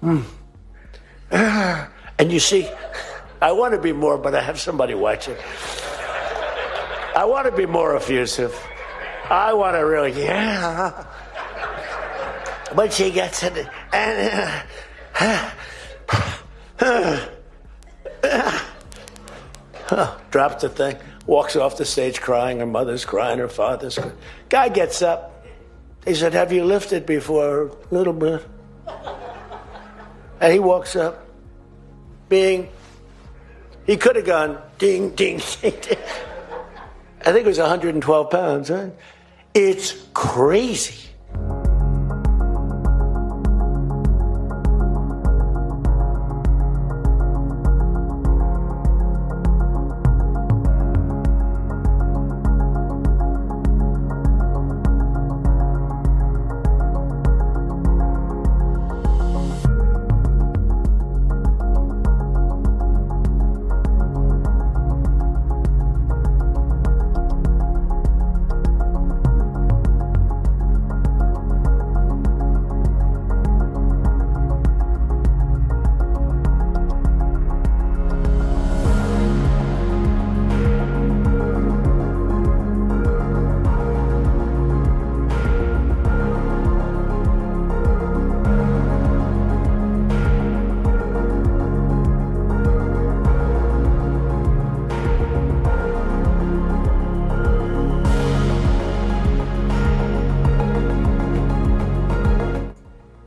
And you see, I want to be more, but I have somebody watching. I want to be more effusive. I want to really, yeah. But she gets it, and drops the thing, walks off the stage crying. Her mother's crying, her father's crying. Guy gets up. He said, "Have you lifted before?" "A little bit." And he walks up, bing. He could have gone ding, ding, ding, ding. I think it was 112 pounds, right? It's crazy.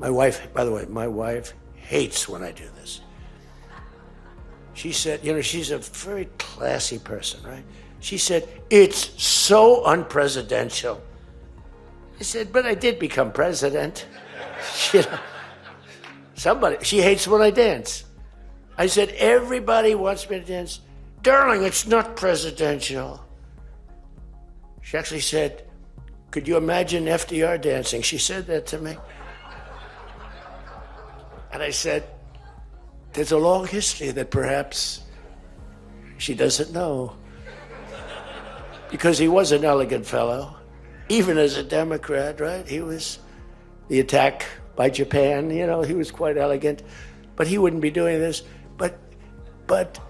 My wife, by the way, my wife hates when I do this. She said, she's a very classy person, right? She said, "It's so unpresidential." I said, "But I did become president." She hates when I dance. I said, "Everybody wants me to dance." "Darling, it's not presidential." She actually said, "Could you imagine FDR dancing?" She said that to me. And I said, there's a long history that perhaps she doesn't know. Because he was an elegant fellow, even as a Democrat, right? He was the attack by Japan, he was quite elegant, but he wouldn't be doing this. But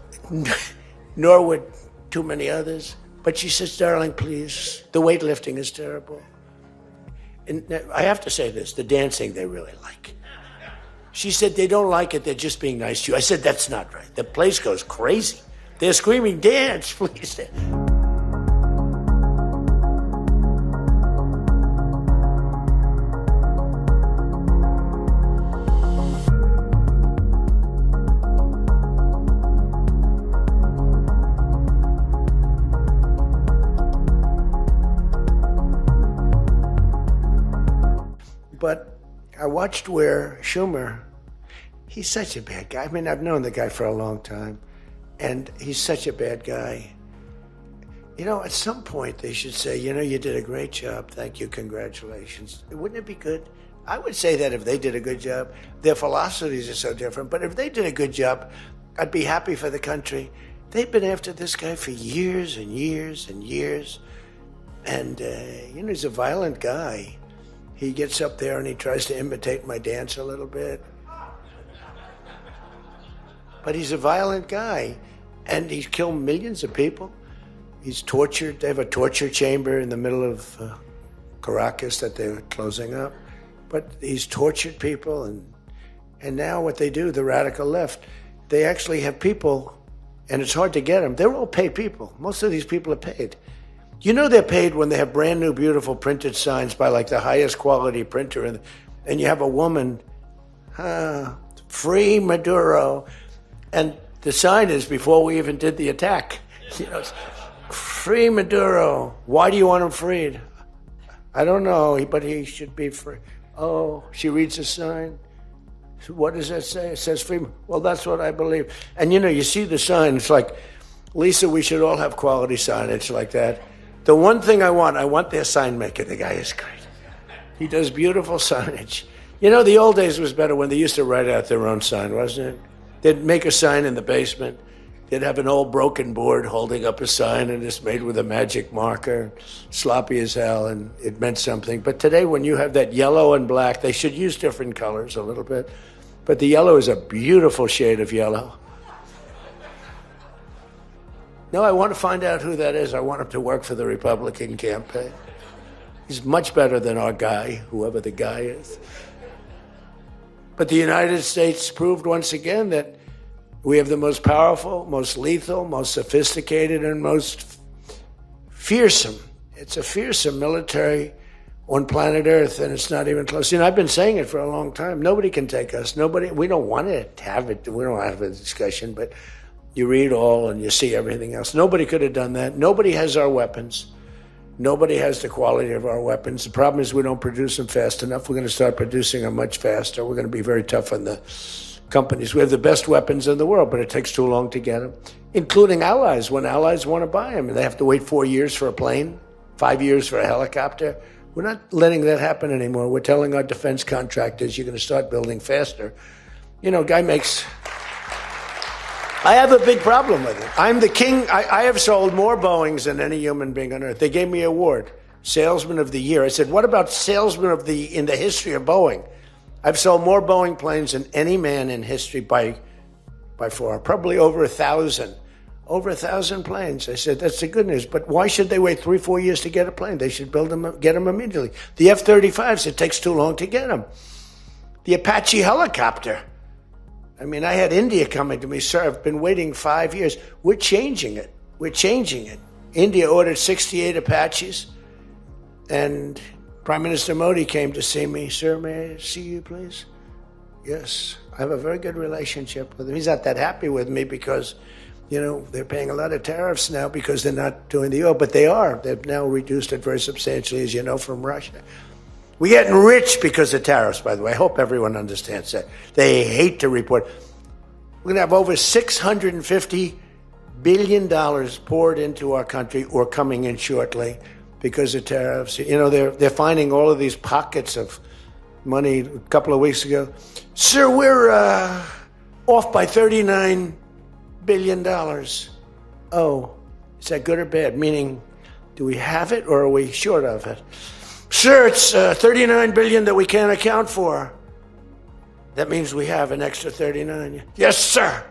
nor would too many others. But she says, "Darling, please, the weightlifting is terrible." And I have to say this, the dancing they really like. She said, "They don't like it, they're just being nice to you." I said, "That's not right. The place goes crazy. They're screaming, 'Dance, please.'" But I watched where Schumer, he's such a bad guy. I mean, I've known the guy for a long time, and he's such a bad guy. At some point they should say, "You did a great job. Thank you. Congratulations." Wouldn't it be good? I would say that if they did a good job. Their philosophies are so different, but if they did a good job, I'd be happy for the country. They've been after this guy for years and years and years. And, he's a violent guy. He gets up there and he tries to imitate my dance a little bit. But he's a violent guy, and he's killed millions of people. He's tortured. They have a torture chamber in the middle of Caracas that they're closing up. But he's tortured people, and now what they do, the radical left, they actually have people, and it's hard to get them. They're all paid people. Most of these people are paid. They're paid when they have brand new, beautiful printed signs by like the highest quality printer, and you have a woman, "Free Maduro," and the sign is before we even did the attack. "Free Maduro. Why do you want him freed?" "I don't know, but he should be free." Oh, she reads the sign. What does that say? It says free. Well, that's what I believe. And you see the sign. It's like, "Lisa, we should all have quality signage like that." The one thing I want their sign maker. The guy is great. He does beautiful signage. The old days was better when they used to write out their own sign, wasn't it? They'd make a sign in the basement. They'd have an old broken board holding up a sign, and it's made with a magic marker, sloppy as hell, and it meant something. But today, when you have that yellow and black, they should use different colors a little bit. But the yellow is a beautiful shade of yellow. No, I want to find out who that is. I want him to work for the Republican campaign. He's much better than our guy, whoever the guy is. But the United States proved once again that we have the most powerful, most lethal, most sophisticated, and most fearsome. It's a fearsome military on planet Earth, and it's not even close. I've been saying it for a long time. Nobody can take us. Nobody. We don't want to have it. We don't have a discussion, but you read all and you see everything else. Nobody could have done that. Nobody has our weapons. Nobody has the quality of our weapons. The problem is we don't produce them fast enough. We're going to start producing them much faster. We're going to be very tough on the companies. We have the best weapons in the world, but it takes too long to get them, including allies. When allies want to buy them, and they have to wait 4 years for a plane, 5 years for a helicopter. We're not letting that happen anymore. We're telling our defense contractors, you're going to start building faster. Guy makes... I have a big problem with it. I'm the king. I have sold more Boeings than any human being on earth. They gave me an award, Salesman of the Year. I said, what about Salesman of in the history of Boeing? I've sold more Boeing planes than any man in history by far, probably over 1,000. Over 1,000 planes. I said, that's the good news. But why should they wait 3-4 years to get a plane? They should get them immediately. The F-35s, it takes too long to get them. The Apache helicopter. I had India coming to me, sir, I've been waiting 5 years. We're changing it. India ordered 68 Apaches, and Prime Minister Modi came to see me. Sir, may I see you, please? Yes. I have a very good relationship with him. He's not that happy with me because, they're paying a lot of tariffs now because they're not doing the oil, but they are. They've now reduced it very substantially, as you know, from Russia. We're getting rich because of tariffs, by the way. I hope everyone understands that. They hate to report. We're going to have over $650 billion poured into our country or coming in shortly because of tariffs. They're finding all of these pockets of money. A couple of weeks ago, sir, we're off by $39 billion. Oh, is that good or bad? Meaning, do we have it or are we short of it? Sir, it's $39 billion that we can't account for. That means we have an extra 39. Yes, sir.